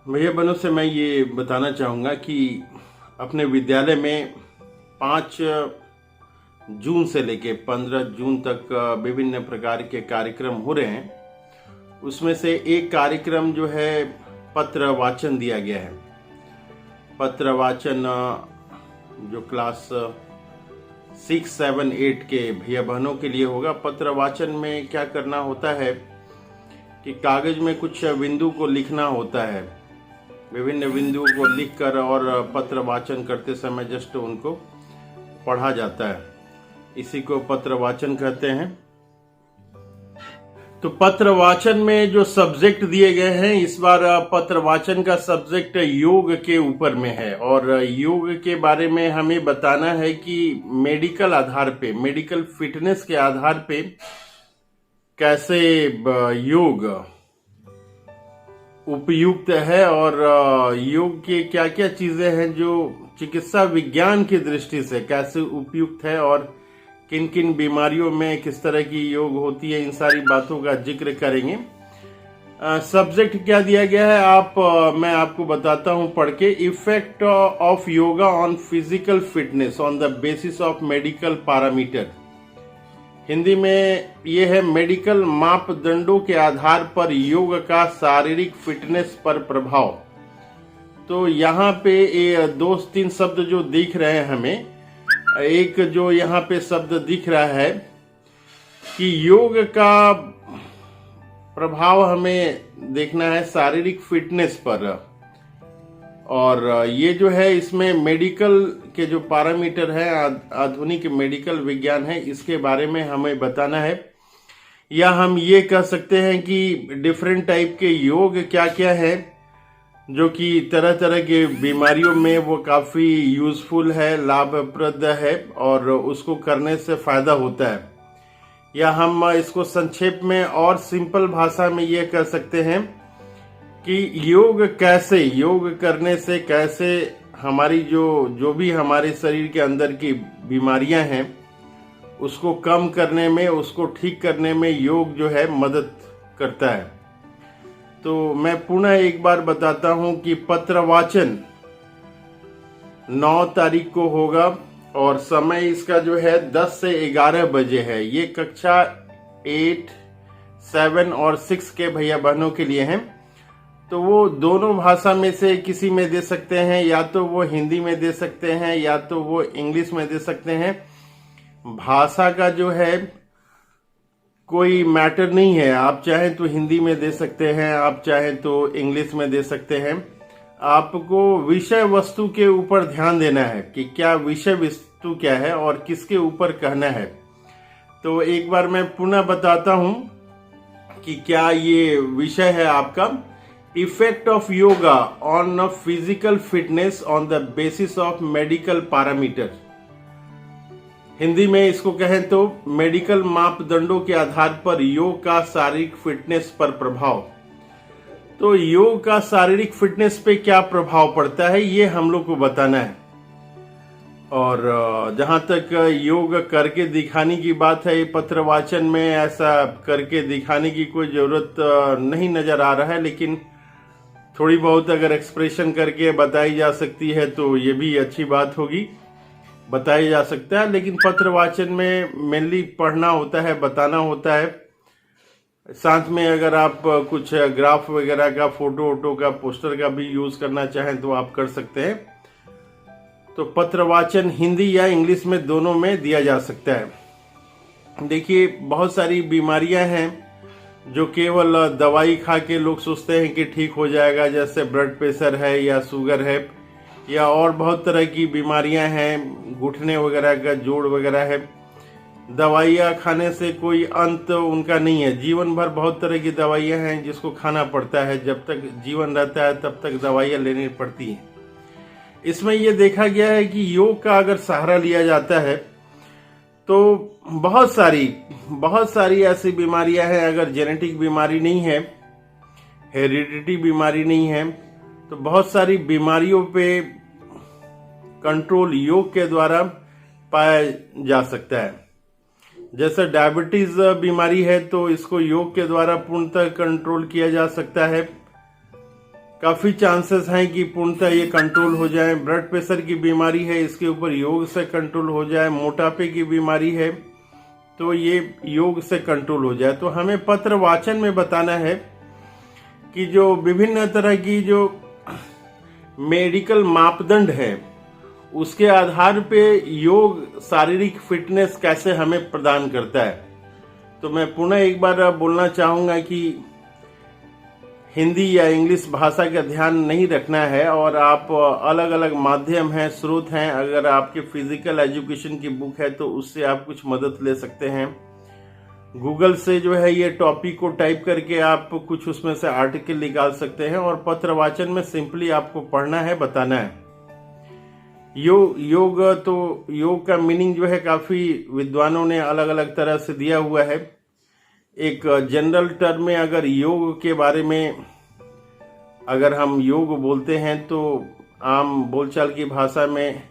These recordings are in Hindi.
भैया बहनों से मैं ये बताना चाहूँगा कि अपने विद्यालय में 5 जून से लेके 15 जून तक विभिन्न प्रकार के कार्यक्रम हो रहे हैं। उसमें से एक कार्यक्रम जो है पत्र वाचन दिया गया है। पत्र वाचन जो क्लास 6, 7, 8 के भैया बहनों के लिए होगा। पत्र वाचन में क्या करना होता है कि कागज में कुछ बिंदु को लिखना होता है, विभिन्न बिंदुओं को लिखकर और पत्र वाचन करते समय जस्ट उनको पढ़ा जाता है। इसी को पत्र वाचन कहते हैं। तो पत्र वाचन में जो सब्जेक्ट दिए गए हैं, इस बार पत्र वाचन का सब्जेक्ट योग के ऊपर में है और योग के बारे में हमें बताना है कि मेडिकल आधार पे, मेडिकल फिटनेस के आधार पे कैसे योग उपयुक्त है और योग के क्या क्या चीजें हैं जो चिकित्सा विज्ञान की दृष्टि से कैसे उपयुक्त है और किन किन बीमारियों में किस तरह की योग होती है, इन सारी बातों का जिक्र करेंगे। सब्जेक्ट क्या दिया गया है मैं आपको बताता हूं पढ़ के। Effect of yoga on physical fitness on the basis of medical parameter. Hindi में ये है मेडिकल मापदंडों के आधार पर योग का शारीरिक फिटनेस पर प्रभाव। तो यहाँ पे ये 2-3 शब्द जो दिख रहे हैं हमें, एक जो यहाँ पे शब्द दिख रहा है कि योग का प्रभाव हमें देखना है शारीरिक फिटनेस पर, और ये जो है इसमें मेडिकल के जो पैरामीटर है, आधुनिक मेडिकल विज्ञान है, इसके बारे में हमें बताना है। या हम ये कह सकते हैं कि डिफरेंट टाइप के योग क्या क्या है जो कि तरह तरह के बीमारियों में वो काफ़ी यूजफुल है, लाभप्रद है और उसको करने से फायदा होता है। या हम इसको संक्षेप में और सिंपल भाषा में ये कह सकते हैं कि योग करने से कैसे हमारी जो भी हमारे शरीर के अंदर की बीमारियां हैं उसको कम करने में, उसको ठीक करने में योग जो है मदद करता है। तो मैं पुनः एक बार बताता हूं कि पत्र वाचन 9 तारीख को होगा और समय इसका जो है 10 से 11 बजे है। ये कक्षा 8, 7 और 6 के भैया बहनों के लिए हैं। तो वो दोनों भाषा में से किसी में दे सकते हैं, या तो वो हिंदी में दे सकते हैं या तो वो इंग्लिश में दे सकते हैं। भाषा का जो है कोई मैटर नहीं है, आप चाहें तो हिंदी में दे सकते हैं, आप चाहें तो इंग्लिश में दे सकते हैं। आपको विषय वस्तु के ऊपर ध्यान देना है कि क्या विषय वस्तु क्या है और किसके ऊपर कहना है। तो एक बार मैं पुनः बताता हूं कि क्या ये विषय है आपका, effect of yoga on physical fitness on the basis of medical parameter. Hindi में इसको कहें तो मेडिकल मापदंडों के आधार पर योग का शारीरिक फिटनेस पर प्रभाव। तो योग का शारीरिक फिटनेस पे क्या प्रभाव पड़ता है ये हम लोग को बताना है। और जहां तक योग करके दिखाने की बात है, पत्र वाचन में ऐसा करके दिखाने की कोई जरूरत नहीं नजर आ रहा है, लेकिन थोड़ी बहुत अगर एक्सप्रेशन करके बताई जा सकती है तो ये भी अच्छी बात होगी, बताया जा सकता है। लेकिन पत्र वाचन में मेनली पढ़ना होता है, बताना होता है। साथ में अगर आप कुछ ग्राफ वगैरह का, फोटो वोटो का, पोस्टर का भी यूज करना चाहें तो आप कर सकते हैं। तो पत्र वाचन हिंदी या इंग्लिश में दोनों में दिया जा सकता है। देखिए, बहुत सारी बीमारियां हैं जो केवल दवाई खा के लोग सोचते हैं कि ठीक हो जाएगा, जैसे ब्लड प्रेशर है या शुगर है या और बहुत तरह की बीमारियां हैं, घुटने वगैरह का, जोड़ वगैरह है। दवाइयाँ खाने से कोई अंत उनका नहीं है। जीवन भर बहुत तरह की दवाइयाँ हैं जिसको खाना पड़ता है, जब तक जीवन रहता है तब तक दवाइयाँ लेनी पड़ती हैं। इसमें यह देखा गया है कि योग का अगर सहारा लिया जाता है तो बहुत सारी ऐसी बीमारियां हैं, अगर जेनेटिक बीमारी नहीं है, हेरिडिटी बीमारी नहीं है, तो बहुत सारी बीमारियों पे कंट्रोल योग के द्वारा पाया जा सकता है। जैसे डायबिटीज बीमारी है तो इसको योग के द्वारा पूर्णतः कंट्रोल किया जा सकता है। काफ़ी चांसेस हैं कि पूर्णतः ये कंट्रोल हो जाए। ब्लड प्रेशर की बीमारी है, इसके ऊपर योग से कंट्रोल हो जाए। मोटापे की बीमारी है तो ये योग से कंट्रोल हो जाए। तो हमें पत्र वाचन में बताना है कि जो विभिन्न तरह की जो मेडिकल मापदंड है उसके आधार पे योग शारीरिक फिटनेस कैसे हमें प्रदान करता है। तो मैं पुनः एक बार बोलना चाहूँगा कि हिंदी या इंग्लिश भाषा का ध्यान नहीं रखना है और आप अलग अलग माध्यम हैं, स्रोत हैं। अगर आपके फिजिकल एजुकेशन की बुक है तो उससे आप कुछ मदद ले सकते हैं। गूगल से जो है ये टॉपिक को टाइप करके आप कुछ उसमें से आर्टिकल निकाल सकते हैं और पत्र वाचन में सिंपली आपको पढ़ना है, बताना है। योग का मीनिंग जो है काफी विद्वानों ने अलग अलग तरह से दिया हुआ है। एक जनरल टर्म में अगर योग के बारे में अगर हम योग बोलते हैं तो आम बोलचाल की भाषा में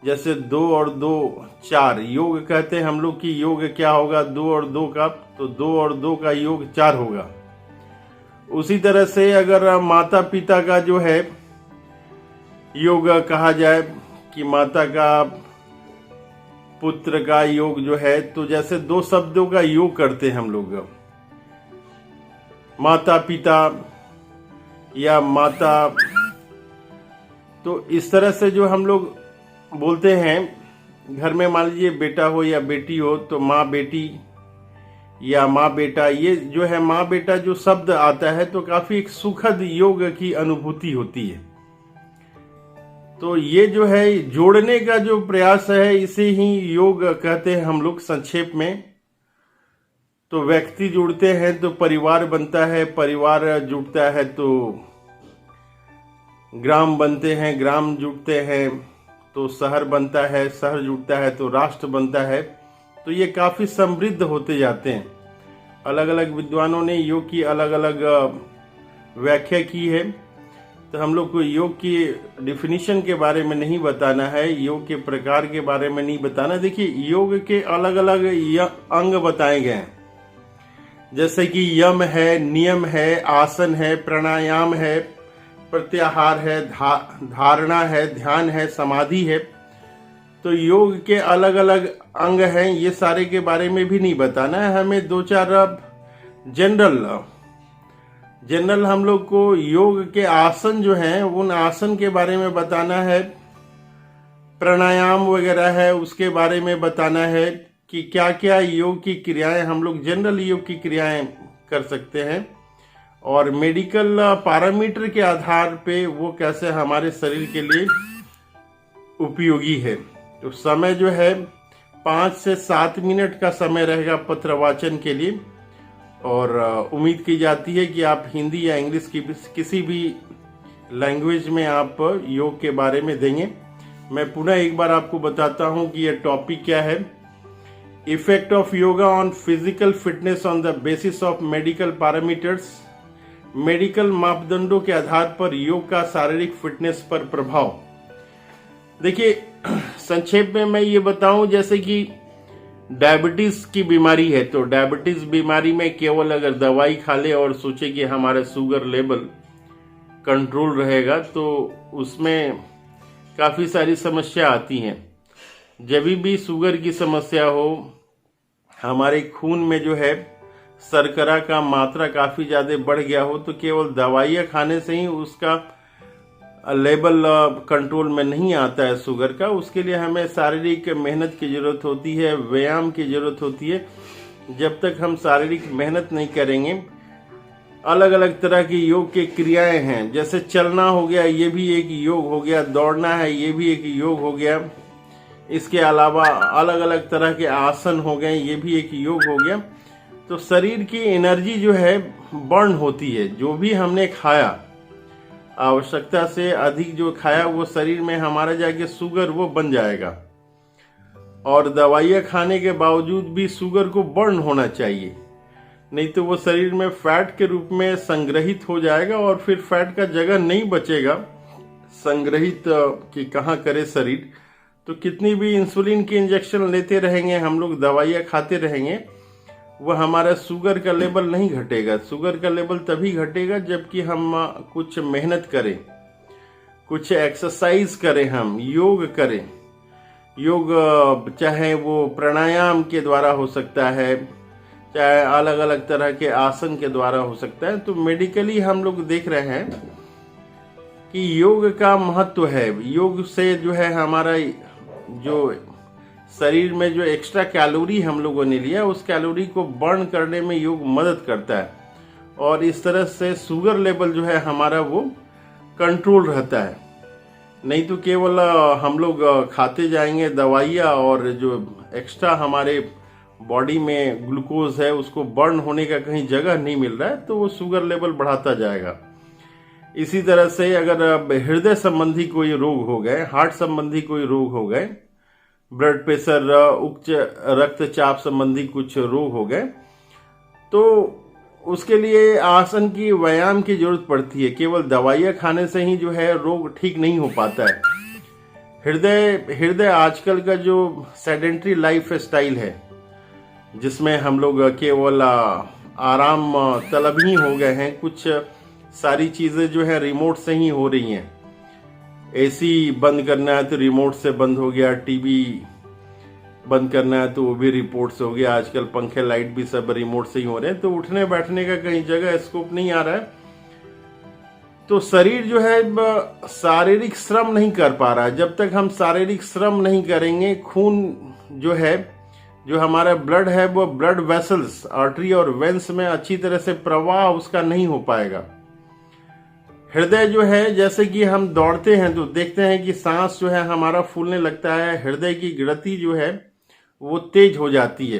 जैसे 2 और 2 4 योग कहते हैं हम लोग कि योग क्या होगा 2 और 2 का, तो 2 और 2 का योग 4 होगा। उसी तरह से अगर माता पिता का जो है योग कहा जाए कि माता का पुत्र का योग जो है, तो जैसे 2 शब्दों का योग करते हैं हम लोग, माता पिता या माता। तो इस तरह से जो हम लोग बोलते हैं, घर में मान लीजिए बेटा हो या बेटी हो तो माँ बेटी या माँ बेटा, ये जो है माँ बेटा जो शब्द आता है तो काफी एक सुखद योग की अनुभूति होती है। तो ये जो है जोड़ने का जो प्रयास है इसे ही योग कहते हैं हम लोग संक्षेप में। तो व्यक्ति जुड़ते हैं तो परिवार बनता है, परिवार जुड़ता है तो ग्राम बनते हैं, ग्राम जुड़ते हैं तो शहर बनता है, शहर जुड़ता है तो राष्ट्र बनता है। तो ये काफी समृद्ध होते जाते हैं। अलग अलग विद्वानों ने योग की अलग अलग व्याख्या की है। तो हम लोग को योग की डिफिनीशन के बारे में नहीं बताना है, योग के प्रकार के बारे में नहीं बताना। देखिए योग के अलग अलग अंग बताए गए हैं, जैसे कि यम है, नियम है, आसन है, प्राणायाम है, प्रत्याहार है, धारणा है, ध्यान है, समाधि है। तो योग के अलग अलग अंग हैं, ये सारे के बारे में भी नहीं बताना है हमें। 2-4 जनरल हम लोग को योग के आसन जो हैं उन आसन के बारे में बताना है। प्राणायाम वगैरह है उसके बारे में बताना है कि क्या क्या योग की क्रियाएं हम लोग जनरल योग की क्रियाएं कर सकते हैं और मेडिकल पैरामीटर के आधार पे वो कैसे हमारे शरीर के लिए उपयोगी है। तो समय जो है 5 से 7 मिनट का समय रहेगा पत्र वाचन के लिए और उम्मीद की जाती है कि आप हिंदी या इंग्लिश की किसी भी लैंग्वेज में आप योग के बारे में देंगे। मैं पुनः एक बार आपको बताता हूं कि यह टॉपिक क्या है। Effect of yoga on physical fitness on the basis of medical parameters. Medical मापदंडों के आधार पर योग का शारीरिक फिटनेस पर प्रभाव। देखिए संक्षेप में मैं ये बताऊं, जैसे कि डायबिटीज की बीमारी है तो डायबिटीज बीमारी में केवल अगर दवाई खा ले और सोचे कि हमारा शुगर लेवल कंट्रोल रहेगा तो उसमें काफ़ी सारी समस्या आती हैं। जब भी शुगर की समस्या हो, हमारे खून में जो है शर्करा का मात्रा काफ़ी ज़्यादा बढ़ गया हो, तो केवल दवाइयाँ खाने से ही उसका लेवल कंट्रोल में नहीं आता है शुगर का। उसके लिए हमें शारीरिक मेहनत की ज़रूरत होती है, व्यायाम की ज़रूरत होती है। जब तक हम शारीरिक मेहनत नहीं करेंगे, अलग अलग तरह की योग की क्रियाएं हैं, जैसे चलना हो गया, ये भी एक योग हो गया, दौड़ना है ये भी एक योग हो गया। इसके अलावा अलग अलग तरह के आसन हो गए, ये भी एक योग हो गया। तो शरीर की एनर्जी जो है बर्न होती है। जो भी हमने खाया, आवश्यकता से अधिक जो खाया वो शरीर में हमारा जाके शुगर वो बन जाएगा और दवाइयाँ खाने के बावजूद भी शुगर को बर्न होना चाहिए, नहीं तो वो शरीर में फैट के रूप में संग्रहित हो जाएगा और फिर फैट का जगह नहीं बचेगा। संग्रहित कि कहाँ करे शरीर। तो कितनी भी इंसुलिन की इंजेक्शन लेते रहेंगे हम लोग, दवाइयाँ खाते रहेंगे, वह हमारा शुगर का लेवल नहीं घटेगा। शुगर का लेवल तभी घटेगा जबकि हम कुछ मेहनत करें, कुछ एक्सरसाइज करें, हम योग करें। योग चाहे वो प्राणायाम के द्वारा हो सकता है, चाहे अलग अलग तरह के आसन के द्वारा हो सकता है। तो मेडिकली हम लोग देख रहे हैं कि योग का महत्व है। योग से जो है हमारा जो शरीर में जो एक्स्ट्रा कैलोरी हम लोगों ने लिया उस कैलोरी को बर्न करने में योग मदद करता है, और इस तरह से शुगर लेवल जो है हमारा वो कंट्रोल रहता है। नहीं तो केवल हम लोग खाते जाएंगे दवाइयाँ, और जो एक्स्ट्रा हमारे बॉडी में ग्लूकोज है उसको बर्न होने का कहीं जगह नहीं मिल रहा है, तो वो शुगर लेवल बढ़ाता जाएगा। इसी तरह से अगर हृदय संबंधी कोई रोग हो गए, हार्ट संबंधी कोई रोग हो गए, ब्लड प्रेशर, उच्च रक्तचाप संबंधी कुछ रोग हो गए, तो उसके लिए आसन की, व्यायाम की जरूरत पड़ती है। केवल दवाइयाँ खाने से ही जो है रोग ठीक नहीं हो पाता है। हृदय आजकल का जो सेडेंट्री लाइफ स्टाइल है, जिसमें हम लोग केवल आराम तलब ही हो गए हैं, कुछ सारी चीजें जो है रिमोट से ही हो रही हैं। एसी बंद करना है तो रिमोट से बंद हो गया, टीवी बंद करना है तो वो भी रिमोट से हो गया, आजकल पंखे लाइट भी सब रिमोट से ही हो रहे हैं। तो उठने बैठने का कहीं जगह स्कोप नहीं आ रहा है, तो शरीर जो है शारीरिक श्रम नहीं कर पा रहा है। जब तक हम शारीरिक श्रम नहीं करेंगे, खून जो है, जो हमारा ब्लड है, वो ब्लड वेसल्स, आर्टरी और वेंस में अच्छी तरह से प्रवाह उसका नहीं हो पाएगा। हृदय जो है, जैसे कि हम दौड़ते हैं तो देखते हैं कि सांस जो है हमारा फूलने लगता है, हृदय की गति जो है वो तेज हो जाती है।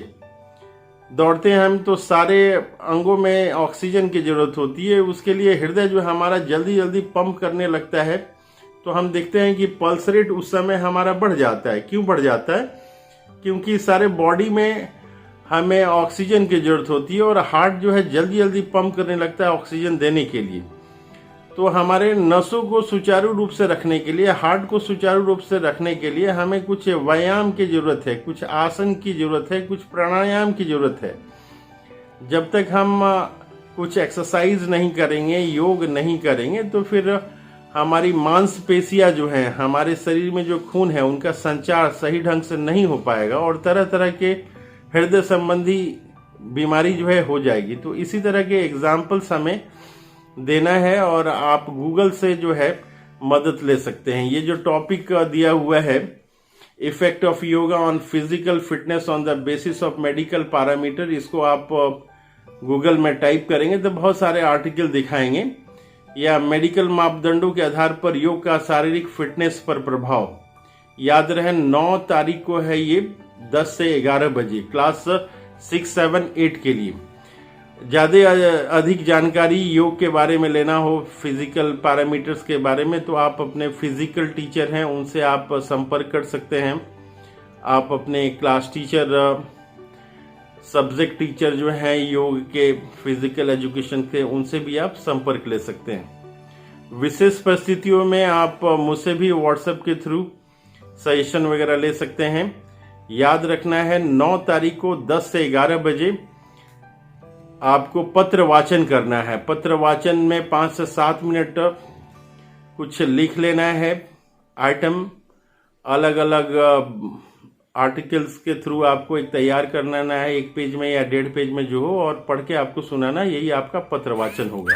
दौड़ते हैं हम तो सारे अंगों में ऑक्सीजन की जरूरत होती है, उसके लिए हृदय जो हमारा जल्दी जल्दी पंप करने लगता है। तो हम देखते हैं कि पल्स रेट उस समय हमारा बढ़ जाता है। क्यों बढ़ जाता है? क्योंकि सारे बॉडी में हमें ऑक्सीजन की जरूरत होती है, और हार्ट जो है जल्दी जल्दी पंप करने लगता है ऑक्सीजन देने के लिए। तो हमारे नसों को सुचारू रूप से रखने के लिए, हार्ट को सुचारू रूप से रखने के लिए हमें कुछ व्यायाम की जरूरत है, कुछ आसन की जरूरत है, कुछ प्राणायाम की जरूरत है। जब तक हम कुछ एक्सरसाइज नहीं करेंगे, योग नहीं करेंगे, तो फिर हमारी मांसपेशियां जो हैं, हमारे शरीर में जो खून है, उनका संचार सही ढंग से नहीं हो पाएगा, और तरह तरह के हृदय संबंधी बीमारी जो है हो जाएगी। तो इसी तरह के एग्जाम्पल्स हमें देना है, और आप गूगल से जो है मदद ले सकते हैं। ये जो टॉपिक दिया हुआ है, effect of yoga on physical fitness on the basis of medical parameter, इसको आप गूगल में टाइप करेंगे तो बहुत सारे आर्टिकल दिखाएंगे, या मेडिकल मापदंडों के आधार पर योग का शारीरिक फिटनेस पर प्रभाव। याद रहे 9 तारीख को है ये, 10 से 11 बजे, क्लास 6, 7, 8 के लिए। ज़्यादा अधिक जानकारी योग के बारे में लेना हो, फिजिकल पैरामीटर्स के बारे में, तो आप अपने फिजिकल टीचर हैं उनसे आप संपर्क कर सकते हैं। आप अपने क्लास टीचर, सब्जेक्ट टीचर जो हैं योग के, फिजिकल एजुकेशन के, उनसे भी आप संपर्क ले सकते हैं। विशेष परिस्थितियों में आप मुझसे भी व्हाट्सएप के थ्रू सजेशन वगैरह ले सकते हैं। याद रखना है 9 तारीख को 10 से 11 बजे आपको पत्र वाचन करना है। पत्र वाचन में 5 से 7 मिनट कुछ लिख लेना है, आइटम अलग अलग आर्टिकल्स के थ्रू आपको एक तैयार करना है, 1 पेज में या 1.5 पेज में जो हो, और पढ़ के आपको सुनाना। यही आपका पत्र वाचन होगा।